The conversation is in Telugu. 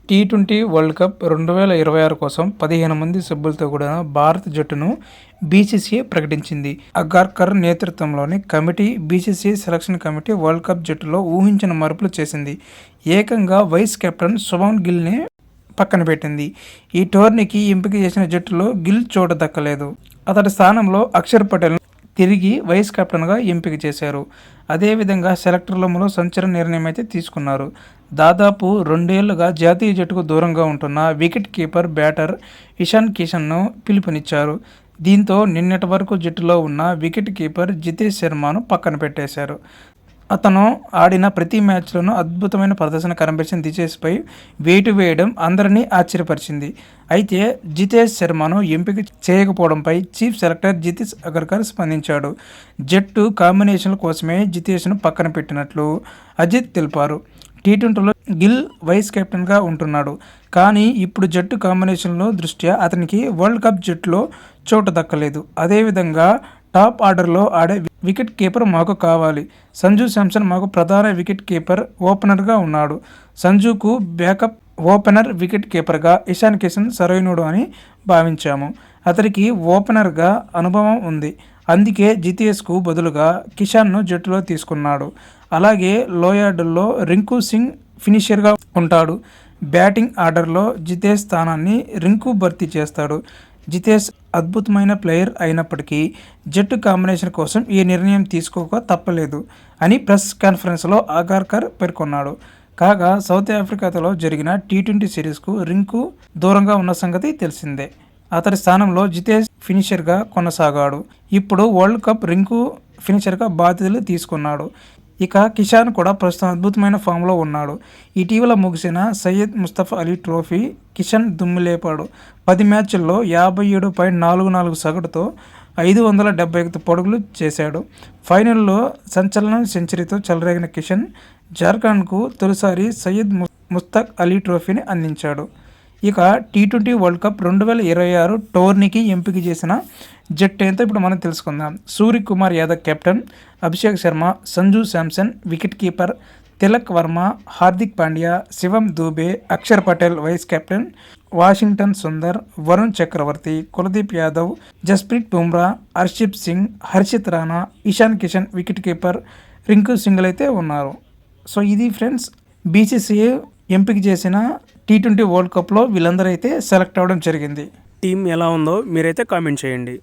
టీ20 వరల్డ్ కప్ 2026 కోసం 15 మంది సభ్యులతో కూడిన భారత జట్టును బీసీసీఐ ప్రకటించింది. అగార్కర్ నేతృత్వంలోని committee BCCI selection committee world cup జట్టులో ఊహించిన మార్పులు చేసింది. ఏకంగా వైస్ కెప్టెన్ శుభ్మన్ గిల్ని పక్కన పెట్టింది. ఈ టోర్నీకి ఎంపిక చేసిన జట్టులో గిల్ చోటు దక్కలేదు. అతడి స్థానంలో అక్షర్ పటేల్ తిరిగి వైస్ కెప్టెన్గా ఎంపిక చేశారు. అదేవిధంగా సెలెక్టర్లలో సంచలన నిర్ణయం అయితే తీసుకున్నారు. దాదాపు 2 ఏళ్లుగా జాతీయ జట్టుకు దూరంగా ఉంటున్న వికెట్ కీపర్ బ్యాటర్ ఇషాన్ కిషన్ను పిలుపునిచ్చారు. దీంతో నిన్నటి వరకు జట్టులో ఉన్న వికెట్ కీపర్ జితేష్ శర్మను పక్కన పెట్టేశారు. అతను ఆడిన ప్రతి మ్యాచ్లోనూ అద్భుతమైన ప్రదర్శన కనిపించిన జితేష్పై వేటు వేయడం అందరినీ ఆశ్చర్యపరిచింది. అయితే జితేష్ శర్మను ఎంపిక చేయకపోవడంపై చీఫ్ సెలెక్టర్ జితేష్ అగర్కర్ స్పందించాడు. జట్టు కాంబినేషన్ల కోసమే జితేష్ను పక్కన పెట్టినట్లు అజిత్ తెలిపారు. టీ20లో గిల్ వైస్ కెప్టెన్గా ఉంటున్నాడు. కానీ ఇప్పుడు జట్టు కాంబినేషన్లో దృష్ట్యా అతనికి వరల్డ్ కప్ జట్టులో చోటు దక్కలేదు. అదేవిధంగా టాప్ ఆర్డర్లో ఆడే వికెట్ కీపర్ మాకు కావాలి. సంజు శాంసన్ మాకు ప్రధాన వికెట్ కీపర్ ఓపెనర్గా ఉన్నాడు. సంజుకు బ్యాకప్ ఓపెనర్ వికెట్ కీపర్గా ఇషాన్ కిషన్ సరైనడు అని భావించాము. అతనికి ఓపెనర్గా అనుభవం ఉంది. అందుకే జితేష్కు బదులుగా కిషన్ను జట్టులో తీసుకున్నాడు. అలాగే లోయార్డుల్లో రింకు సింగ్ ఫినిషర్గా ఉంటాడు. బ్యాటింగ్ ఆర్డర్లో జితేష్ స్థానాన్ని రింకు భర్తీ చేస్తాడు. జితేష్ అద్భుతమైన ప్లేయర్ అయినప్పటికీ జట్టు కాంబినేషన్ కోసం ఈ నిర్ణయం తీసుకోక తప్పలేదు అని ప్రెస్ కాన్ఫరెన్స్లో అగార్కర్ పేర్కొన్నాడు. కాగా సౌత్ ఆఫ్రికాతో జరిగిన టీ20 సిరీస్కు రింకు దూరంగా ఉన్న సంగతి తెలిసిందే. అతడి స్థానంలో జితేష్ ఫినిషర్గా కొనసాగాడు. ఇప్పుడు వరల్డ్ కప్ రింకు ఫినిషర్గా బాధ్యతలు తీసుకున్నాడు. ఇక కిషాన్ కూడా ప్రస్తుతం అద్భుతమైన ఫామ్లో ఉన్నాడు. ఇటీవల ముగిసిన సయ్యద్ ముస్తఫా అలీ ట్రోఫీ కిషన్ దుమ్ములేపాడు. 10 మ్యాచ్ల్లో 57.44 సగటుతో 571 పరుగులు చేశాడు. ఫైనల్లో సంచలన సెంచరీతో చెలరేగిన కిషన్ జార్ఖండ్కు తొలిసారి సయ్యద్ ముస్తక్ అలీ ట్రోఫీని అందించాడు. ఇక టీ20 వరల్డ్ కప్ 2026 టోర్నీకి ఎంపిక చేసిన జట్టు ఏంటో ఇప్పుడు మనం తెలుసుకుందాం. Suryakumar Yadav captain, Abhishek Sharma, Sanju Samson wicket keeper, Tilak Varma, Hardik Pandya, Shivam Dube, Axar Patel vice captain, Washington Sundar, Varun Chakravarthy, Kuldeep Yadav, Jasprit Bumrah, Arshdeep Singh, Harshit Rana, Ishan Kishan wicket keeper, Rinku Singh అయితే ఉన్నారు. సో ఇది ఫ్రెండ్స్ బీసీసీఐ ఎంపిక చేసిన టీ20 వరల్డ్ కప్లో వీళ్ళందరూ అయితే సెలెక్ట్ అవ్వడం జరిగింది. టీం ఎలా ఉందో మీరైతే కామెంట్ చేయండి.